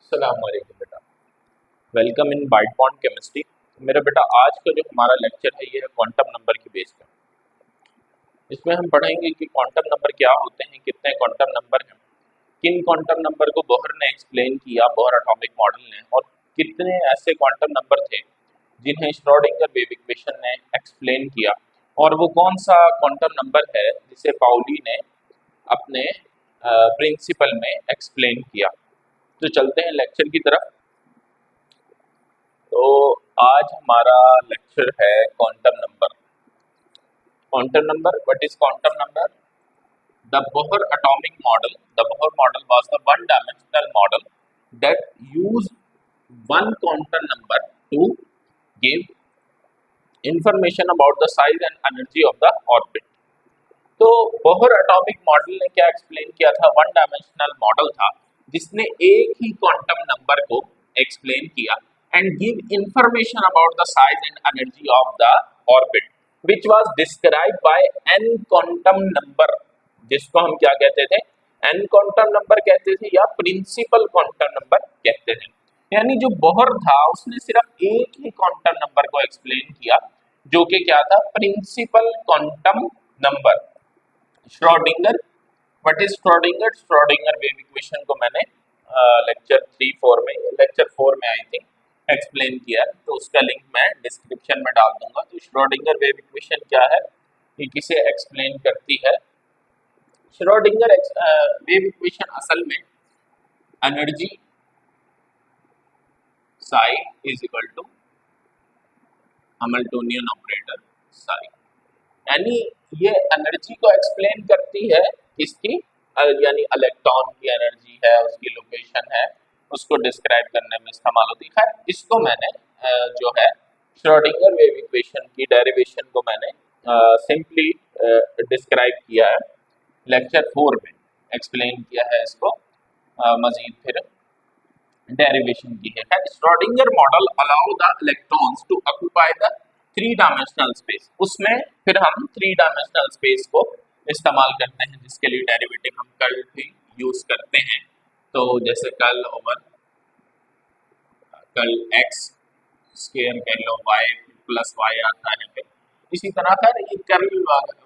अस्सलाम वालेकुम बेटा। Welcome in byte bond chemistry. मेरा बेटा आज का जो हमारा लेक्चर है ये है क्वांटम नंबर की बेस पे। इसमें हम पढ़ेंगे कि क्वांटम नंबर क्या होते हैं, कितने क्वांटम नंबर हैं, किन क्वांटम नंबर को बोहर ने एक्सप्लेन किया, बोहर एटॉमिक मॉडल ने, और कितने ऐसे क्वांटम नंबर थे जिन्हें श्रोडिंगर वेव इक्वेशन ने एक्सप्लेन किया, और वो कौन सा क्वांटम नंबर है जिसे पाउली ने अपने प्रिंसिपल में एक्सप्लेन किया। तो चलते हैं लेक्चर की तरफ। तो आज हमारा लेक्चर है quantum number. Quantum number, what is quantum number? The Bohr atomic model, the Bohr model was the one dimensional model that used one quantum number to give information about the size and energy of the orbit. तो Bohr atomic model ने क्या explain किया था? One dimensional model था जिसने एक ही quantum number को एक्सप्लेन किया and give information about the size and energy of the orbit which was describe by an quantum number, जिसको हम क्या कहते थे? एन क्वांटम नंबर कहते थे या प्रिंसिपल क्वांटम नंबर कहते थे। यानी जो बोहर था उसने सिर्फ एक ही क्वांटम नंबर को एक्सप्लेन किया जो कि क्या था? Principal quantum number. Schrodinger, what is Schrodinger? Schrodinger wave equation को मैंने लेक्चर 4 में आई थिंक एक्सप्लेन किया है, तो उसका लिंक मैं डिस्क्रिप्शन में डाल दूंगा। तो श्रोडिंगर वेव इक्वेशन क्या है, ये किसे एक्सप्लेन करती है? श्रोडिंगर वेव इक्वेशन असल में energy psi is equal to Hamiltonian operator psi, यानी ये एनर्जी को एक्सप्लेन करती है। किसकी? यानी इलेक्ट्रॉन की एनर्जी है, उसकी लोकेशन है, उसको डिस्क्राइब करने में इस्तेमाल होती है। इसको मैंने जो है श्रोडिंगर वेव इक्वेशन की डेरिवेशन को मैंने सिंपली डिस्क्राइब किया है, लेक्चर 4 में एक्सप्लेन किया है इसको, मजीद फिर डेरिवेशन की है। Schrodinger model allow the electrons to occupy the three dimensional space. उसमें फिर हम थ्री डायमेंशनल स्पेस को इस्तेमाल करते हैं, जिसके लिए डेरिवेटिव हम कर्ल भी यूज करते हैं। तो जैसे curl over curl x square कह लो, वाई प्लस वाई आता है, फिर इसी तरह का ये कर्ल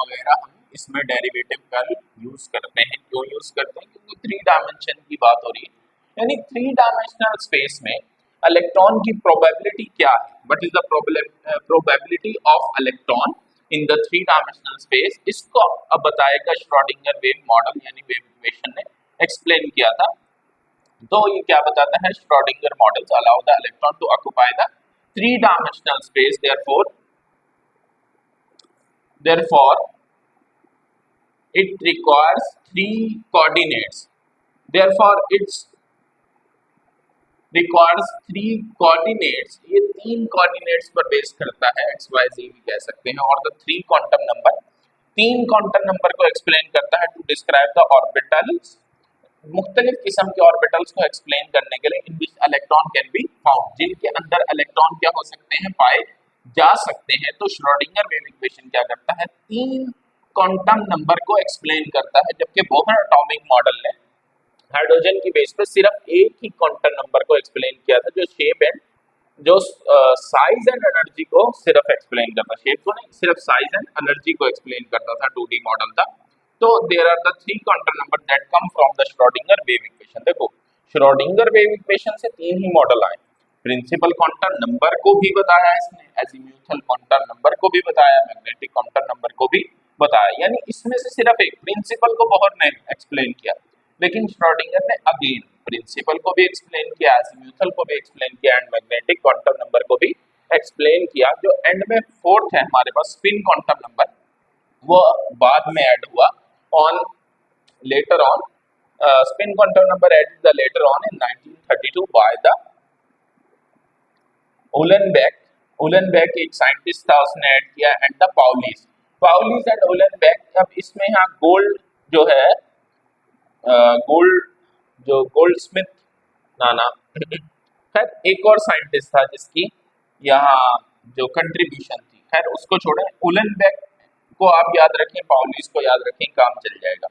वगैरह हम इसमें डेरिवेटिव कर्ल यूज करते हैं। क्यों यूज करते हैं? क्योंकि थ्री डायमेंशन की बात हो रही है, यानी थ्री डायमेंशनल स्पेस में इलेक्ट्रॉन की प्रोबेबिलिटी क्या है? What is the probability of electron in the three dimensional space? इसको अब बताएगा श्रोडिंगर वेव मॉडल यानी वेव इक्वेशन ने एक्सप्लेन किया था। तो ये क्या बताता है? Schrodinger models allow the electron to occupy the three dimensional space, therefore it requires three coordinates, therefore it's requires three coordinates। ये तीन कोऑर्डिनेट्स पर बेस करता है, एक्स वाई जी भी कह सकते हैं। और द थ्री क्वांटम नंबर, तीन क्वांटम नंबर को एक्सप्लेन करता है टू डिस्क्राइब द ऑर्बिटल्स, मुख्तलिफ किस्म के ऑर्बिटल्स को एक्सप्लेन करने के लिए, in which electron can be found, जिनके अंदर इलेक्ट्रॉन क्या हो सकते हैं? पाए जा सकते हैं। तो श्रोडिंगर वेव इक्वेशन क्या करता है? तीन क्वांटम नंबर को एक्सप्लेन करता है, जबकि बोहर एटॉमिक मॉडल ने हाइड्रोजन की बेस पर सिर्फ एक ही क्वांटम नंबर को एक्सप्लेन किया था, जो शेप एंड जो साइज एंड एनर्जी को सिर्फ एक्सप्लेन करता, शेप को नहीं, सिर्फ साइज एंड एनर्जी को एक्सप्लेन करता था। 2D मॉडल था। तो there are the three quantum number that come from the Schrodinger wave equation. देखो, श्रोडिंगर वेव इक्वेशन से तीन ही मॉडल आए। प्रिंसिपल क्वांटम नंबर को भी बताया इसने, अजीमुथल क्वांटम नंबर को भी बताया, मैग्नेटिक क्वांटम नंबर को भी बताया। यानी इसमें से सिर्फ एक प्रिंसिपल को बोहर ने एक्सप्लेन किया, लेकिन श्रोडिंगर ने अगेन प्रिंसिपल को भी एक्सप्लेन किया, अजीमुथल को भी एक्सप्लेन किया एंड मैग्नेटिक क्वांटम नंबर को भी एक्सप्लेन किया। जो एंड में फोर्थ है हमारे पास स्पिन क्वांटम नंबर, वो बाद में ऐड हुआ on later on, spin quantum number added the later on in 1932 by the Uhlenbeck। Uhlenbeck एक साइंटिस्ट था, उसने ऐड किया, and the Pauli's and Uhlenbeck. अब इसमें यहाँ गोल्ड जो है, गोल्ड स्मिथ नाना खैर एक और साइंटिस्ट था जिसकी यहाँ जो कंट्रीब्यूशन थी, खैर उसको छोड़े। उहलेनबेक को आप याद रखें, पाउलीज को याद रखें, काम चल जाएगा।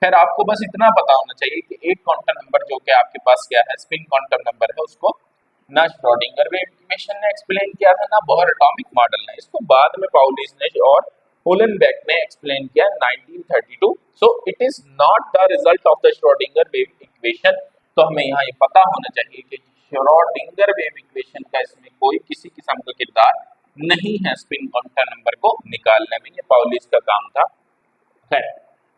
फिर आपको बस इतना पता होना चाहिए कि एक क्वांटम नंबर जो कि आपके पास क्या है, स्पिन क्वांटम नंबर है, उसको ना श्रोडिंगर वेव इक्वेशन ने एक्सप्लेन किया था, ना बोहर एटॉमिक मॉडल ने। इसको बाद में पाउलिस ने और उलेनबेक ने एक्सप्लेन किया 1932। So it is not the result of the Schrodinger wave equation. तो हमें यहाँ ये पता होना चाहिए कि श्रोडिंगर वेव इक्वेशन का इसमें कोई किसी किस्म का किरदार नहीं है स्पिन क्वांटम नंबर को निकालने में, ये पाउलिस का काम था। है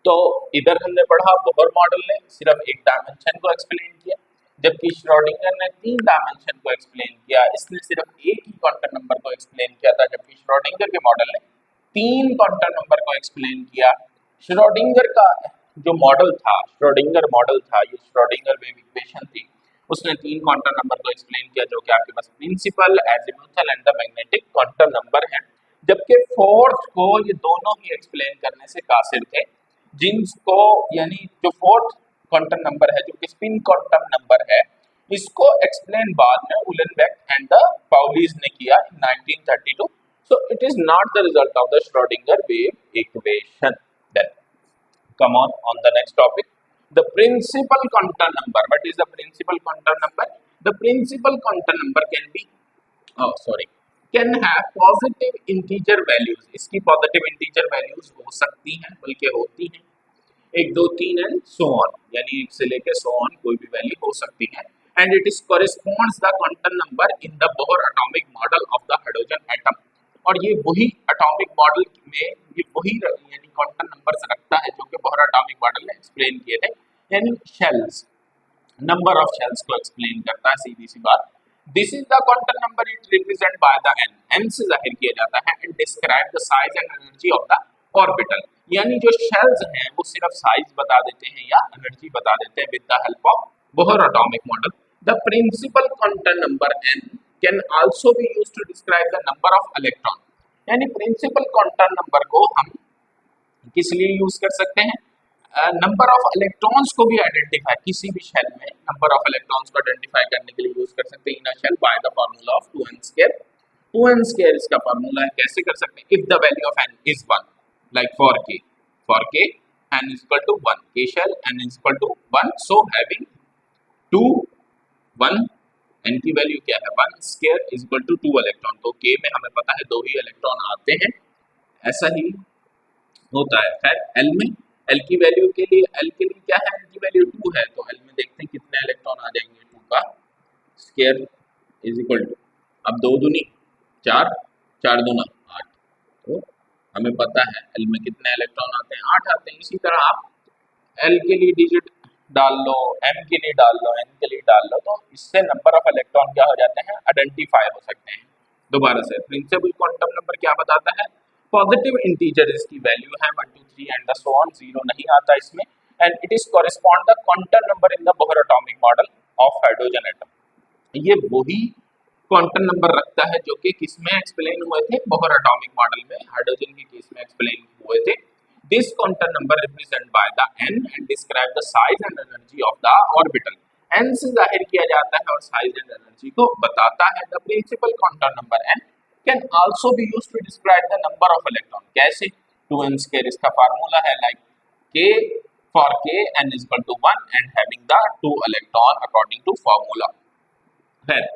तो इधर हमने पढ़ा बोहर मॉडल ने सिर्फ एक डायमेंशन को एक्सप्लेन किया, जबकि श्रोडिंगर ने 3 डायमेंशन को एक्सप्लेन किया। इसने सिर्फ एक ही क्वांटम नंबर को एक्सप्लेन किया था, जबकि श्रोडिंगर के मॉडल ने 3 क्वांटम नंबर को एक्सप्लेन किया। श्रोडिंगर का जो मॉडल था, श्रोडिंगर मॉडल था, ये श्रोडिंगर वेव इक्वेशन थी, उसने 3 क्वांटम नंबर को एक्सप्लेन किया, जो कि आपके पास principal, azimuthal and the magnetic quantum number है। जबकि फोर्थ को ये दोनों ही एक्सप्लेन करने से कासिर थे, जिनको यानी जो फोर्थ क्वांटम नंबर है, जो कि स्पिन क्वांटम नंबर है, इसको एक्सप्लेन बाद में उलेनबेक एंड द पाउलिस ने किया in 1932। So it is not the result of the Schrodinger wave equation. Then come on the next topic, the principal quantum number. What is the principal quantum number? The principal quantum number can be can have positive integer values। इसकी positive integer values हो सकती हैं, बल्कि होती हैं, 1 2 3 and so on, यानी 1 से लेकर सो ऑन कोई भी वैल्यू हो सकती है। And it is corresponds the quantum number in the Bohr atomic model of the hydrogen atom. और ये वही एटॉमिक मॉडल में ये वही यानी क्वांटम नंबर्स रखता है जो कि बोहर एटॉमिक मॉडल ने एक्सप्लेन किए थे, यानी शेल्स, नंबर ऑफ शेल्स को एक्सप्लेन करता है, सीधी सी बात। This is the quantum number, it represent by the N, N से जाहिर किया जाता है, and describe the size and energy of the orbital. यानी जो शेल्स हैं वो सिर्फ साइज बता देते हैं या एनर्जी बता देते हैं with the help of Bohr atomic model. The principal quantum number N can also be used to describe the number of electron. यानी प्रिंसिपल क्वांटम नंबर को हम किस लिए यूज कर सकते हैं, नंबर ऑफ इलेक्ट्रॉन्स को भी आइडेंटिफाई, किसी भी शेल में नंबर ऑफ इलेक्ट्रॉन्स को आइडेंटिफाई करने के लिए यूज कर सकते हैं in a shell by the formula of 2n square. 2n square इसका फार्मूला है, कैसे कर सकते हैं, if the value of n is 1, like for k n is equal to 1, k shell n is equal to 1, so having 2 1 n की value क्या है, 1 square is equal to 2 electron. तो k में हमें पता है 2 ही इलेक्ट्रॉन आते हैं, ऐसा ही होता है। खैर l की वैल्यू के लिए, l के लिए क्या है, l की वैल्यू 2 है, तो l में देखते हैं कितने इलेक्ट्रॉन आ जाएंगे, 2 का स्क्वायर इज इक्वल टू, अब 2 दूनी 4, 4 दूना 8, तो हमें पता है l में कितने इलेक्ट्रॉन आते हैं, 8 आते हैं। इसी तरह आप l के लिए डिजिट डाल लो, m के लिए डाल लो, n के लिए डाल लो, तो इससे नंबर ऑफ इलेक्ट्रॉन क्या हो जाते हैं, आइडेंटिफाई हो सकते हैं। दोबारा से प्रिंसिपल क्वांटम नंबर क्या बताता है, पॉजिटिव इंटीजर इसकी वैल्यू है 1 2 3 एंड सो ऑन, जीरो नहीं आता इसमें, and it is correspond the quantum number in the Bohr atomic model of hydrogen atom. ये वही क्वांटम नंबर रखता है जो कि किसमें एक्सप्लेन हुए थे, बोहर एटॉमिक मॉडल में, हाइड्रोजन के केस में एक्सप्लेन हुए थे। This quantum number represent by the n and describe the size and energy of the orbital. n से जाहिर किया जाता है और साइज एंड एनर्जी को बताता है। The principal quantum number n can also be used to describe the number of electron। कैसे, 2n square इसका फार्मूला है, like k for k n is equal to 1 and having the 2 electron according to formula। फिर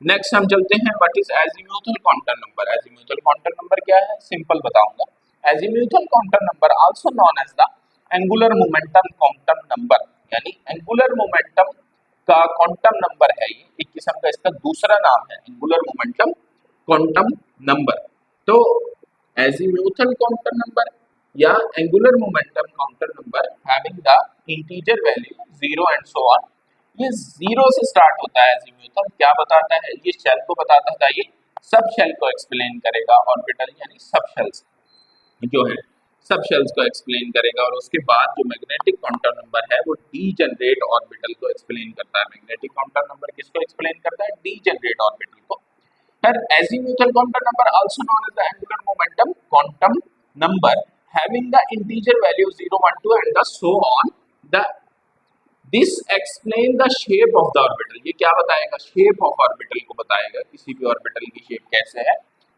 next हम चलते हैं, what is azimuthal quantum number. Azimuthal quantum number क्या है, simple बताऊंगा। Azimuthal quantum number also known as the angular momentum quantum number, यानी angular momentum का quantum number है, ये एक किस्म का इसका दूसरा नाम है, एंगुलर मोमेंटम क्वांटम नंबर। तो एजीम्यूथल क्वांटम नंबर या angular momentum quantum number having the integer value 0 and so on, ये 0 से स्टार्ट होता है। एजीम्यूथल क्या बताता है, ये शेल को बताता था, ये सब शेल को एक्सप्लेन करेगा, ऑर्बिटल यानी सब शेल्स जो है सब शेल्स को एक्सप्लेन करेगा। और उसके बाद जो मैग्नेटिक क्वांटम नंबर है वो डीजेनरेट ऑर्बिटल को एक्सप्लेन करता है। मैग्नेटिक क्वांटम नंबर किसको एक्सप्लेन करता है, डीजेनरेट ऑर्बिटल को। Her azimuthal quantum number also known as the angular momentum quantum number having the integer value 0 1 2 and the so on, the this explain the shape of the orbital। ये क्या बताएगा, shape of orbital को बताएगा, किसी भी orbital की shape कैसे है।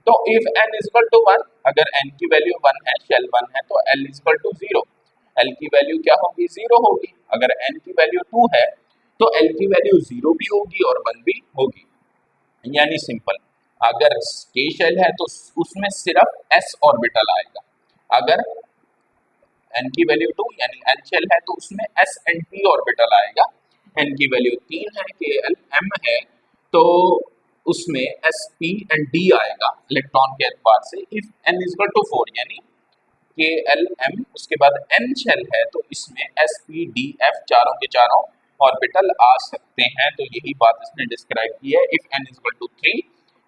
तो if n is equal to 1, अगर n की वैल्यू 1 है, शेल 1 है, तो l is equal to 0, L की वैल्यू क्या होगी, 0 होगी। अगर एन की वैल्यू 2 है तो एल की वैल्यू 0 भी होगी और 1 भी होगी। यानी सिंपल, अगर के शेल है तो उसमें सिर्फ एस ऑर्बिटल आएगा। अगर एन की वैल्यू 2 यानी एल शेल है तो उसमें एस एंड पी ऑर्बिटल आएगा। एन की वैल्यू 3 है, के एल एम है, तो उसमें एस पी एंड डी आएगा इलेक्ट्रॉन के एतबार से। If N is equal to 4 यानी के एल एम उसके बाद एन शेल है तो इसमें एस पी डी एफ चारों के चारों ऑर्बिटल आ सकते हैं। तो यही बात इसने डिस्क्राइब की है। If N is equal to 3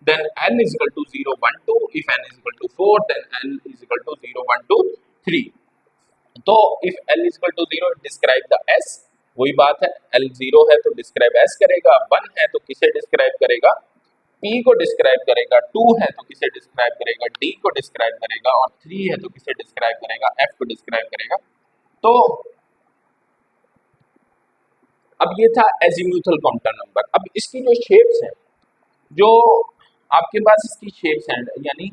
then L is equal to 0 1 2, if N is equal to 4 then L is equal to 0 1 2 3। तो if L is equal to 0 describe the S, वही बात है, एल 0 है तो डिस्क्राइब एस करेगा, 1 है तो किसे डिस्क्राइब करेगा, P को डिस्क्राइब करेगा, 2 है तो किसे डिस्क्राइब करेगा, D को डिस्क्राइब करेगा, और 3 है तो किसे डिस्क्राइब करेगा, F को डिस्क्राइब करेगा। तो अब ये था एजीम्यूथल क्वांटम नंबर। अब इसकी जो शेप्स हैं, जो आपके पास इसकी शेप्स हैं, यानी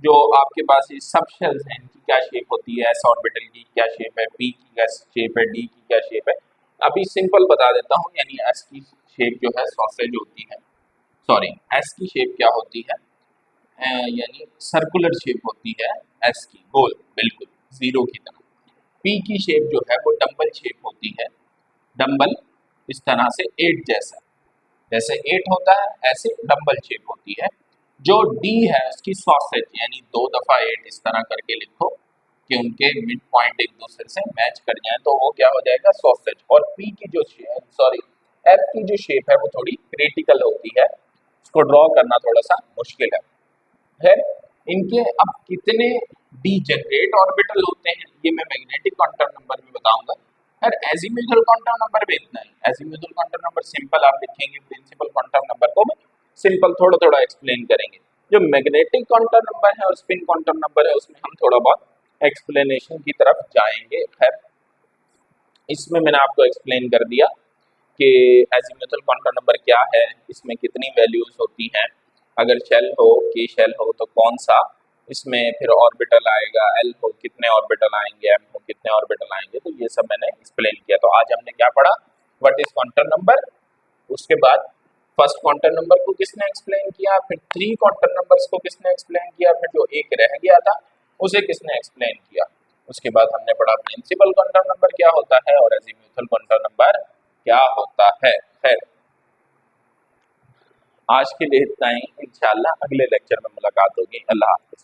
जो आपके पास ये सब शेल्स हैं, इनकी क्या शेप होती है, एस ऑर्बिटल की क्या शेप है, पी की क्या शेप है, डी की क्या शेप है। अभी सिंपल बता देता हूँ, यानी एस की शेप जो है सॉसेज होती है, सॉरी एस की शेप क्या होती है, यानी सर्कुलर शेप होती है एस की, गोल बिल्कुल जीरो की तरह। पी की शेप जो है वो डंबल शेप होती है, डंबल इस तरह से 8 जैसा, जैसे 8 होता है ऐसे डंबल शेप होती है। जो डी है उसकी सॉसेज, यानी 2 दफा 8 इस तरह करके लिखो कि उनके मिड पॉइंट एक दूसरे से मैच कर जाए, तो वो क्या हो जाएगा, सॉसेज। और पी की जो सॉरी एफ की जो शेप है वो थोड़ी क्रिटिकल होती है, उसको ड्रॉ करना थोड़ा सा मुश्किल है। इनके अब कितने डीजेनरेट ऑर्बिटल होते हैं ये मैं मैग्नेटिक क्वांटम नंबर में बताऊंगा। यार एजीम्यूथल क्वांटम नंबर में इतना ही। एजीम्यूथल क्वांटम नंबर सिंपल आप लिखेंगे, प्रिंसिपल क्वांटम नंबर को सिंपल थोड़ा थोड़ा एक्सप्लेन करेंगे। जो मैग्नेटिक क्वांटम नंबर है और स्पिन क्वांटम नंबर है उसमें हम थोड़ा बहुत एक्सप्लेनेशन की तरफ जाएंगे। खैर इसमें मैंने आपको एक्सप्लेन कर दिया कि एजीम्यूथल क्वांटम नंबर क्या है, इसमें कितनी वैल्यूज होती हैं, अगर शेल हो के शेल हो तो कौन सा, इसमें फिर ऑर्बिटल आएगा, एल हो कितने ऑर्बिटल आएंगे, एम हो कितने ऑर्बिटल आएंगे, तो ये सब मैंने एक्सप्लेन किया। तो आज हमने क्या पढ़ा, व्हाट इज क्वांटम नंबर, उसके बाद फर्स्ट क्वांटम नंबर को किसने एक्सप्लेन किया, फिर 3 क्वांटम नंबर्स को किसने एक्सप्लेन किया, फिर जो एक रह गया था उसे किसने एक्सप्लेन किया। उसके बाद हमने पढ़ा प्रिंसिपल क्वांटम नंबर क्या होता है और एजीम्यूथल क्वांटम नंबर क्या होता है। खैर आज के लिए इतना ही, इंशाल्लाह अगले लेक्चर में मुलाकात होगी। अल्लाह हाफिज।